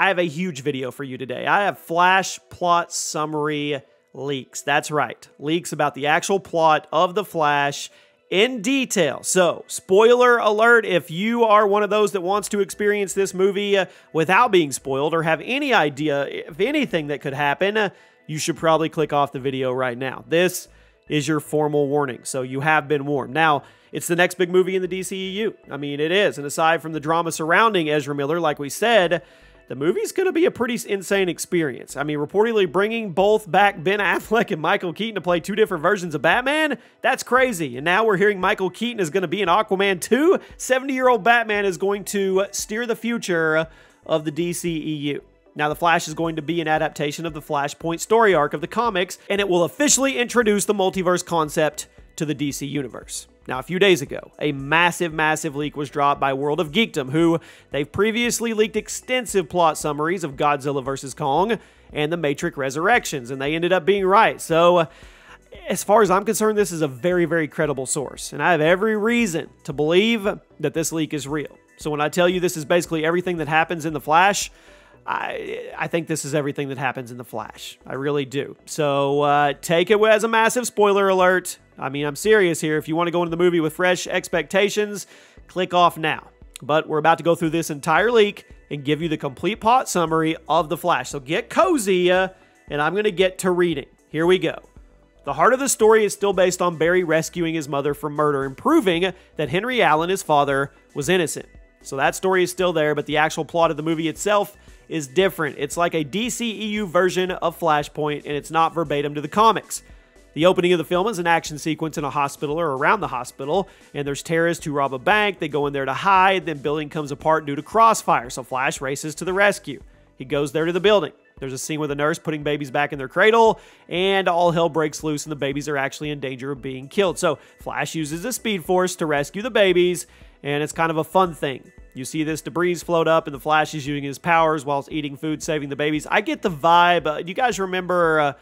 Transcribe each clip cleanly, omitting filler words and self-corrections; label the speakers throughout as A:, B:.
A: I have a huge video for you today. I have Flash plot summary leaks. That's right, leaks about the actual plot of The Flash in detail. So, spoiler alert, if you are one of those that wants to experience this movie without being spoiled or have any idea of anything that could happen, you should probably click off the video right now. This is your formal warning, so you have been warned. Now, it's the next big movie in the DCEU. I mean, it is. And aside from the drama surrounding Ezra Miller, like we said, the movie's going to be a pretty insane experience. I mean, reportedly bringing both back Ben Affleck and Michael Keaton to play two different versions of Batman, that's crazy. And now we're hearing Michael Keaton is going to be in Aquaman 2. 70-year-old Batman is going to steer the future of the DCEU. Now, The Flash is going to be an adaptation of the Flashpoint story arc of the comics, and it will officially introduce the multiverse concept to the DC universe. Now, a few days ago, a massive leak was dropped by World of Geekdom, who they've previously leaked extensive plot summaries of Godzilla vs. Kong and the Matrix Resurrections, and they ended up being right. So, as far as I'm concerned, this is a very credible source, and I have every reason to believe that this leak is real. So when I tell you this is basically everything that happens in The Flash, I think this is everything that happens in The Flash. I really do. So take it as a massive spoiler alert. I mean, I'm serious here. If you want to go into the movie with fresh expectations, click off now. But we're about to go through this entire leak and give you the complete plot summary of The Flash. So get cozy, and I'm going to get to reading. Here we go. The heart of the story is still based on Barry rescuing his mother from murder and proving that Henry Allen, his father, was innocent. So that story is still there, but the actual plot of the movie itself is different. It's like a DCEU version of Flashpoint, and it's not verbatim to the comics. The opening of the film is an action sequence in a hospital or around the hospital, and there's terrorists who rob a bank. They go in there to hide, then building comes apart due to crossfire, so Flash races to the rescue. He goes there to the building. There's a scene with a nurse putting babies back in their cradle, and all hell breaks loose, and the babies are actually in danger of being killed. So Flash uses the Speed Force to rescue the babies, and it's kind of a fun thing. You see this debris float up, and the Flash is using his powers whilst eating food, saving the babies. I get the vibe. Do you guys remember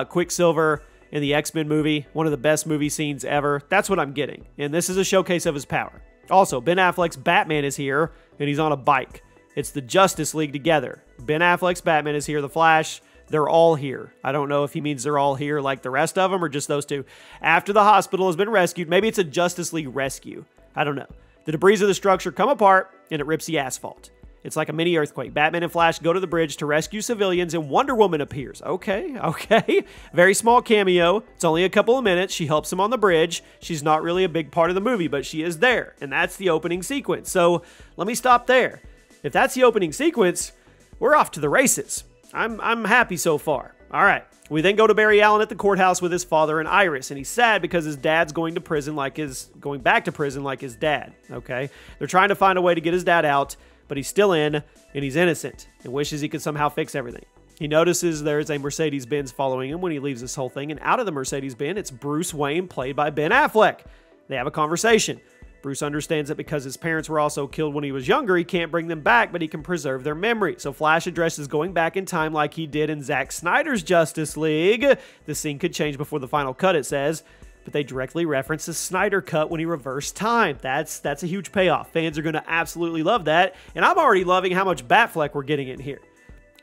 A: Quicksilver in the X-Men movie? One of the best movie scenes ever. That's what I'm getting. And this is a showcase of his power. Also, Ben Affleck's Batman is here, and he's on a bike. It's the Justice League together. Ben Affleck's Batman is here. The Flash, they're all here. I don't know if he means they're all here like the rest of them or just those two. After the hospital has been rescued, maybe it's a Justice League rescue. I don't know. The debris of the structure come apart, and it rips the asphalt. It's like a mini earthquake. Batman and Flash go to the bridge to rescue civilians, and Wonder Woman appears. Okay. Very small cameo. It's only a couple of minutes. She helps him on the bridge. She's not really a big part of the movie, but she is there, and that's the opening sequence. So let me stop there. If that's the opening sequence, we're off to the races. I'm happy so far. All right. We then go to Barry Allen at the courthouse with his father and Iris, and he's sad because his dad's going back to prison like his dad, okay? They're trying to find a way to get his dad out, but he's still in, and he's innocent, and wishes he could somehow fix everything. He notices there's a Mercedes-Benz following him when he leaves this whole thing, and out of the Mercedes-Benz, it's Bruce Wayne, played by Ben Affleck. They have a conversation. Bruce understands that because his parents were also killed when he was younger, he can't bring them back, but he can preserve their memory. So Flash addresses going back in time like he did in Zack Snyder's Justice League. The scene could change before the final cut, it says, but they directly reference the Snyder cut when he reversed time. That's a huge payoff. Fans are going to absolutely love that, and I'm already loving how much Batfleck we're getting in here.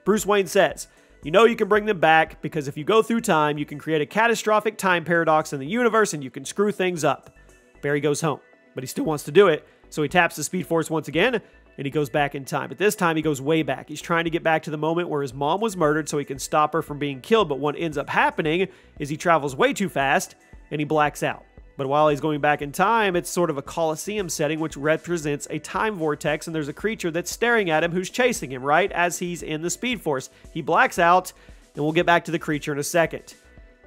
A: Bruce Wayne says, "You know you can bring them back because if you go through time, you can create a catastrophic time paradox in the universe and you can screw things up." Barry goes home, but he still wants to do it, so he taps the Speed Force once again, and he goes back in time. But this time, he goes way back. He's trying to get back to the moment where his mom was murdered so he can stop her from being killed, but what ends up happening is he travels way too fast, and he blacks out. But while he's going back in time, it's sort of a Coliseum setting, which represents a time vortex, and there's a creature that's staring at him who's chasing him, right, as he's in the Speed Force. He blacks out, and we'll get back to the creature in a second.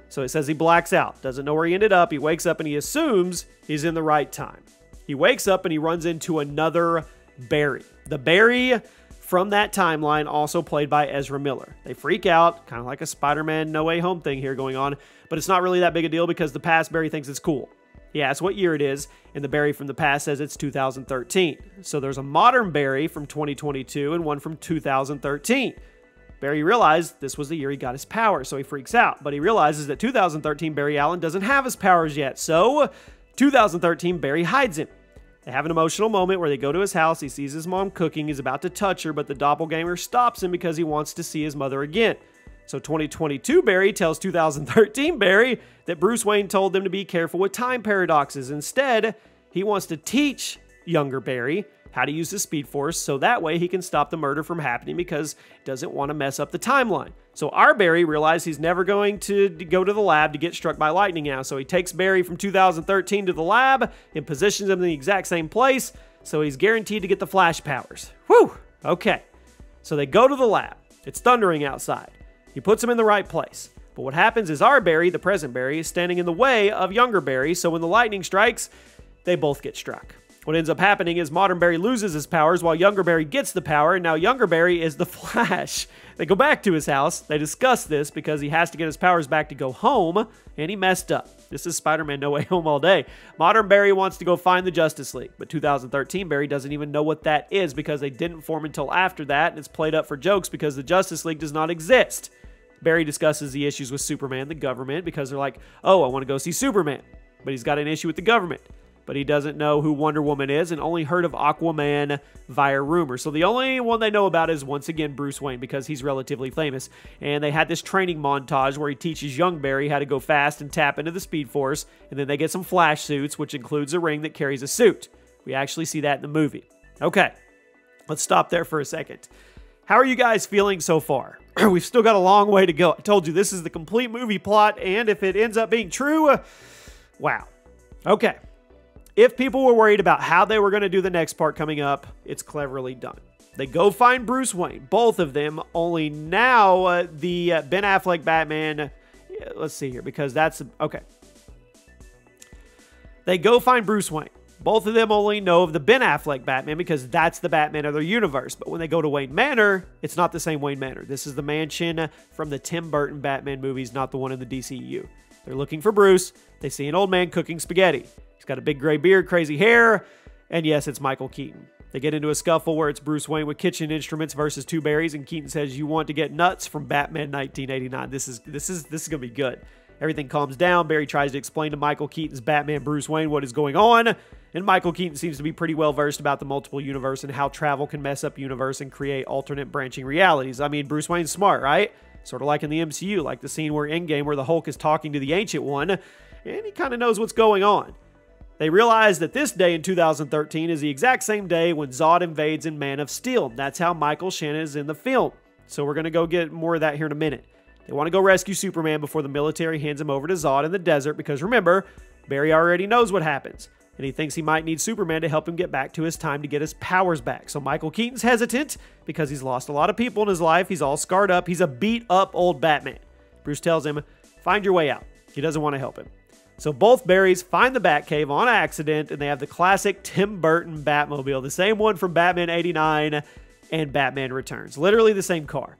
A: So it says he blacks out, doesn't know where he ended up. He wakes up, and he assumes he's in the right time. He wakes up and he runs into another Barry. The Barry from that timeline, also played by Ezra Miller. They freak out, kind of like a Spider-Man No Way Home thing here going on, but it's not really that big a deal because the past Barry thinks it's cool. He asks what year it is, and the Barry from the past says it's 2013. So there's a modern Barry from 2022 and one from 2013. Barry realized this was the year he got his powers, so he freaks out, but he realizes that 2013 Barry Allen doesn't have his powers yet, so 2013 Barry hides him. They have an emotional moment where they go to his house. He sees his mom cooking. He's about to touch her, but the doppelganger stops him because he wants to see his mother again. So 2022 Barry tells 2013 Barry that Bruce Wayne told them to be careful with time paradoxes. Instead, he wants to teach younger Barry how to use the Speed Force so that way he can stop the murder from happening because he doesn't want to mess up the timeline. So our Barry realized he's never going to go to the lab to get struck by lightning now. So he takes Barry from 2013 to the lab and positions him in the exact same place. So he's guaranteed to get the Flash powers. Whew! Okay. So they go to the lab. It's thundering outside. He puts him in the right place. But what happens is our Barry, the present Barry, is standing in the way of younger Barry. So when the lightning strikes, they both get struck. What ends up happening is modern Barry loses his powers while younger Barry gets the power, and now younger Barry is the Flash. They go back to his house. They discuss this because he has to get his powers back to go home, and he messed up. This is Spider-Man No Way Home all day. Modern Barry wants to go find the Justice League, but 2013 Barry doesn't even know what that is because they didn't form until after that, and it's played up for jokes because the Justice League does not exist. Barry discusses the issues with Superman, the government, because they're like, oh, I want to go see Superman, but he's got an issue with the government. But he doesn't know who Wonder Woman is and only heard of Aquaman via rumor. So the only one they know about is, once again, Bruce Wayne because he's relatively famous. And they had this training montage where he teaches young Barry how to go fast and tap into the Speed Force. And then they get some Flash suits, which includes a ring that carries a suit. We actually see that in the movie. Okay, let's stop there for a second. How are you guys feeling so far? We've still got a long way to go. I told you this is the complete movie plot, and if it ends up being true, wow. Okay. If people were worried about how they were going to do the next part coming up, it's cleverly done. They go find Bruce Wayne, both of them, only now the Ben Affleck Batman, let's see here, because that's, okay. They go find Bruce Wayne. Both of them only know of the Ben Affleck Batman because that's the Batman of their universe. But when they go to Wayne Manor, it's not the same Wayne Manor. This is the mansion from the Tim Burton Batman movies, not the one in the DCU. They're looking for Bruce. They see an old man cooking spaghetti. He's got a big gray beard, crazy hair, and yes, it's Michael Keaton. They get into a scuffle where it's Bruce Wayne with kitchen instruments versus two Barrys, and Keaton says, "You want to get nuts?" from Batman 1989. This is gonna be good. Everything calms down. Barry tries to explain to Michael Keaton's Batman Bruce Wayne what is going on, and Michael Keaton seems to be pretty well versed about the multiple universe and how travel can mess up universe and create alternate branching realities. I mean, Bruce Wayne's smart, right? Sort of like in the MCU, like the scene where Endgame where the Hulk is talking to the Ancient One, and he kind of knows what's going on. They realize that this day in 2013 is the exact same day when Zod invades in Man of Steel. That's how Michael Shannon is in the film. So we're going to go get more of that here in a minute. They want to go rescue Superman before the military hands him over to Zod in the desert because remember, Barry already knows what happens. And he thinks he might need Superman to help him get back to his time to get his powers back. So Michael Keaton's hesitant because he's lost a lot of people in his life. He's all scarred up. He's a beat up old Batman. Bruce tells him, find your way out. He doesn't want to help him. So both Barrys find the Batcave on accident, and they have the classic Tim Burton Batmobile, the same one from Batman 89 and Batman Returns. Literally the same car.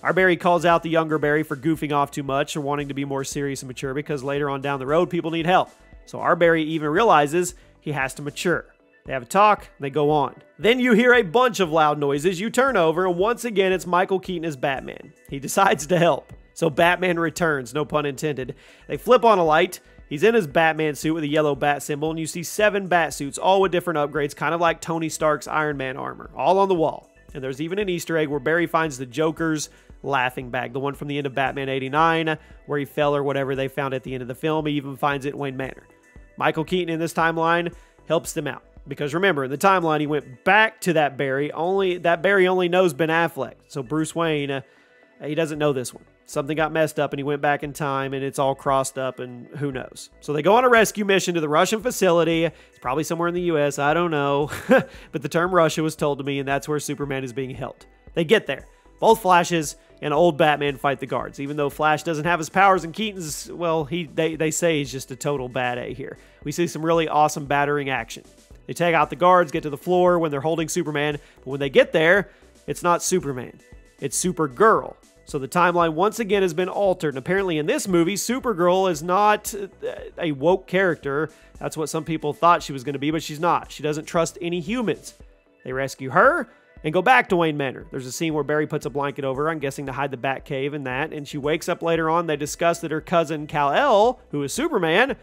A: Our Barry calls out the younger Barry for goofing off too much or wanting to be more serious and mature because later on down the road, people need help. So our Barry even realizes he has to mature. They have a talk, and they go on. Then you hear a bunch of loud noises, you turn over, and once again, it's Michael Keaton as Batman. He decides to help. So Batman returns, no pun intended. They flip on a light. He's in his Batman suit with a yellow bat symbol, and you see 7 bat suits, all with different upgrades, kind of like Tony Stark's Iron Man armor, all on the wall. And there's even an Easter egg where Barry finds the Joker's laughing bag, the one from the end of Batman 89, where he fell or whatever they found at the end of the film. He even finds it in Wayne Manor. Michael Keaton in this timeline helps them out. Because remember, in the timeline, he went back to that Barry. That Barry only knows Ben Affleck. So Bruce Wayne, he doesn't know this one. Something got messed up and he went back in time and it's all crossed up and who knows. So they go on a rescue mission to the Russian facility. It's probably somewhere in the US, I don't know. But the term Russia was told to me and that's where Superman is being held. They get there. Both Flashes and old Batman fight the guards. Even though Flash doesn't have his powers and Keaton's, well, they say he's just a total bad A here. We see some really awesome battering action. They take out the guards, get to the floor when they're holding Superman. But when they get there, it's not Superman. It's Supergirl. So the timeline once again has been altered. And apparently in this movie, Supergirl is not a woke character. That's what some people thought she was going to be, but she's not. She doesn't trust any humans. They rescue her and go back to Wayne Manor. There's a scene where Barry puts a blanket over her, I'm guessing to hide the Batcave and that. And she wakes up later on. They discuss that her cousin Kal-El, who is Superman,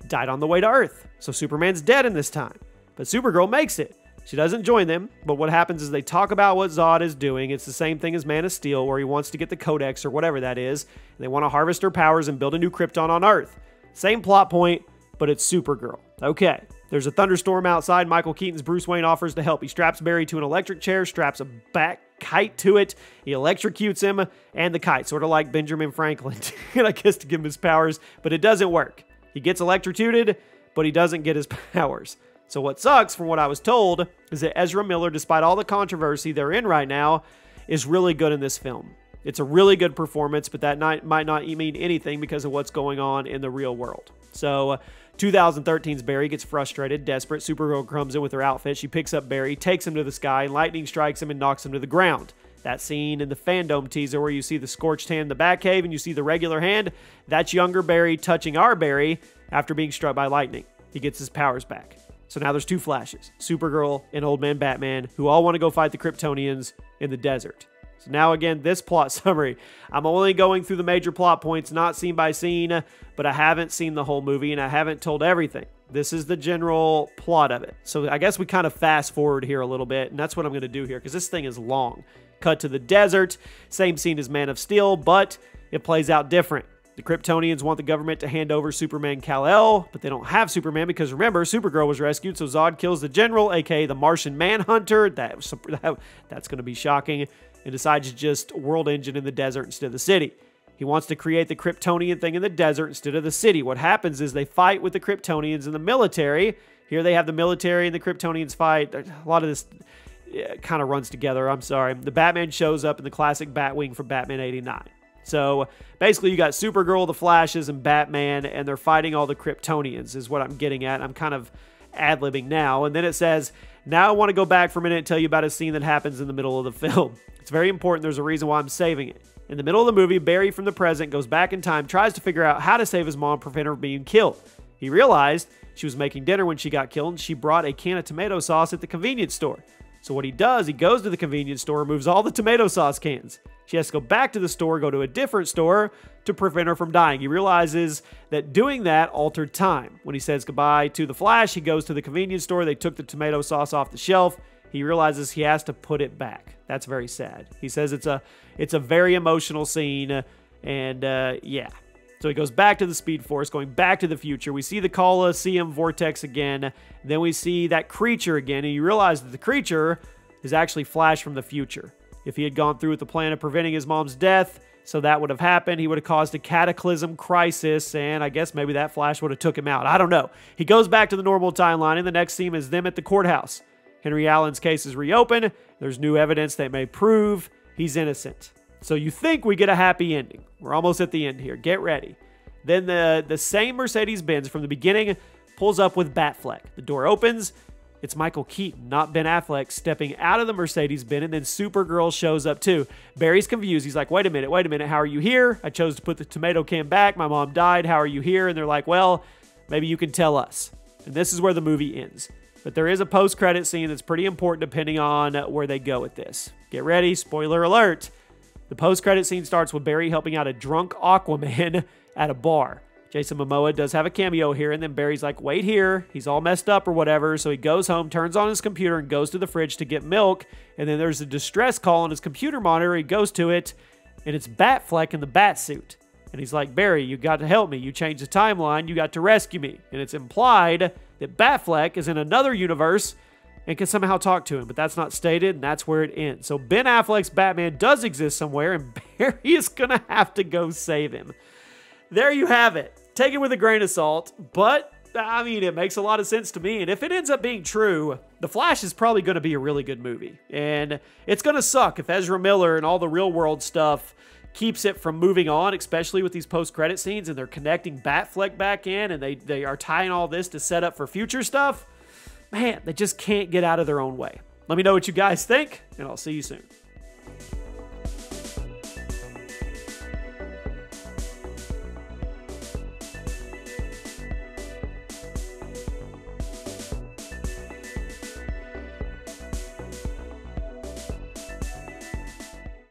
A: died on the way to Earth. So Superman's dead in this time. But Supergirl makes it. She doesn't join them, but what happens is they talk about what Zod is doing. It's the same thing as Man of Steel, where he wants to get the Codex or whatever that is. And they want to harvest her powers and build a new Krypton on Earth. Same plot point, but it's Supergirl. Okay, there's a thunderstorm outside. Michael Keaton's Bruce Wayne offers to help. He straps Barry to an electric chair, straps a back kite to it. He electrocutes him and the kite, sort of like Benjamin Franklin, and I guess to give him his powers, but it doesn't work. He gets electrocuted, but he doesn't get his powers. So what sucks, from what I was told, is that Ezra Miller, despite all the controversy they're in right now, is really good in this film. It's a really good performance, but that might not mean anything because of what's going on in the real world. So 2013's Barry gets frustrated, desperate. Supergirl comes in with her outfit. She picks up Barry, takes him to the sky, and lightning strikes him and knocks him to the ground. That scene in the Fandom teaser where you see the scorched hand in the Batcave and you see the regular hand, that's younger Barry touching our Barry after being struck by lightning. He gets his powers back. So now there's two Flashes, Supergirl and Old Man Batman, who all want to go fight the Kryptonians in the desert. So now again, this plot summary. I'm only going through the major plot points, not scene by scene, but I haven't seen the whole movie and I haven't told everything. This is the general plot of it. So I guess we kind of fast forward here a little bit, and that's what I'm going to do here because this thing is long. Cut to the desert, same scene as Man of Steel, but it plays out different. The Kryptonians want the government to hand over Superman Kal-El, but they don't have Superman because, remember, Supergirl was rescued, so Zod kills the general, aka the Martian Manhunter. That's going to be shocking, and decides to just world engine in the desert instead of the city. He wants to create the Kryptonian thing in the desert instead of the city. What happens is they fight with the Kryptonians in the military. Here they have the military and the Kryptonians fight. A lot of this kind of runs together. I'm sorry. The Batman shows up in the classic Batwing from Batman 89. So basically you got Supergirl, the Flashes, and Batman, and they're fighting all the Kryptonians is what I'm getting at. I'm kind of ad-libbing now. And then it says, now I want to go back for a minute and tell you about a scene that happens in the middle of the film. It's very important. There's a reason why I'm saving it. In the middle of the movie, Barry from the present goes back in time, tries to figure out how to save his mom and prevent her from being killed. He realized she was making dinner when she got killed, and she brought a can of tomato sauce at the convenience store. So what he does, he goes to the convenience store, removes all the tomato sauce cans. She has to go back to the store, go to a different store to prevent her from dying. He realizes that doing that altered time. When he says goodbye to the Flash, he goes to the convenience store. They took the tomato sauce off the shelf. He realizes he has to put it back. That's very sad. He says it's a very emotional scene, and yeah. So he goes back to the Speed Force, going back to the future. We see the Coliseum Vortex again. Then we see that creature again, and you realize that the creature is actually Flash from the future. If he had gone through with the plan of preventing his mom's death, so that would have happened, he would have caused a cataclysm crisis, and I guess maybe that Flash would have took him out. I don't know. He goes back to the normal timeline, and the next scene is them at the courthouse. Henry Allen's case is reopened. There's new evidence that may prove he's innocent. So you think we get a happy ending. We're almost at the end here. Get ready. Then the same Mercedes-Benz from the beginning pulls up with Batfleck. The door opens. It's Michael Keaton, not Ben Affleck, stepping out of the Mercedes-Benz, and then Supergirl shows up too. Barry's confused. He's like, wait a minute, how are you here? I chose to put the tomato can back. My mom died. How are you here? And they're like, well, maybe you can tell us. And this is where the movie ends. But there is a post-credit scene that's pretty important depending on where they go with this. Get ready, spoiler alert. The post-credit scene starts with Barry helping out a drunk Aquaman at a bar. Jason Momoa does have a cameo here, and then Barry's like, wait here. He's all messed up or whatever, so he goes home, turns on his computer, and goes to the fridge to get milk, and then there's a distress call on his computer monitor. He goes to it, and it's Batfleck in the bat suit. And he's like, Barry, you got to help me. You changed the timeline. You got to rescue me. And it's implied that Batfleck is in another universe and can somehow talk to him, but that's not stated, and that's where it ends. So Ben Affleck's Batman does exist somewhere, and Barry is going to have to go save him. There you have it. Take it with a grain of salt, but, I mean, it makes a lot of sense to me, and if it ends up being true, The Flash is probably going to be a really good movie, and it's going to suck if Ezra Miller and all the real-world stuff keeps it from moving on, especially with these post-credit scenes, and they're connecting Batfleck back in, and they are tying all this to set up for future stuff. Man, they just can't get out of their own way. Let me know what you guys think, and I'll see you soon.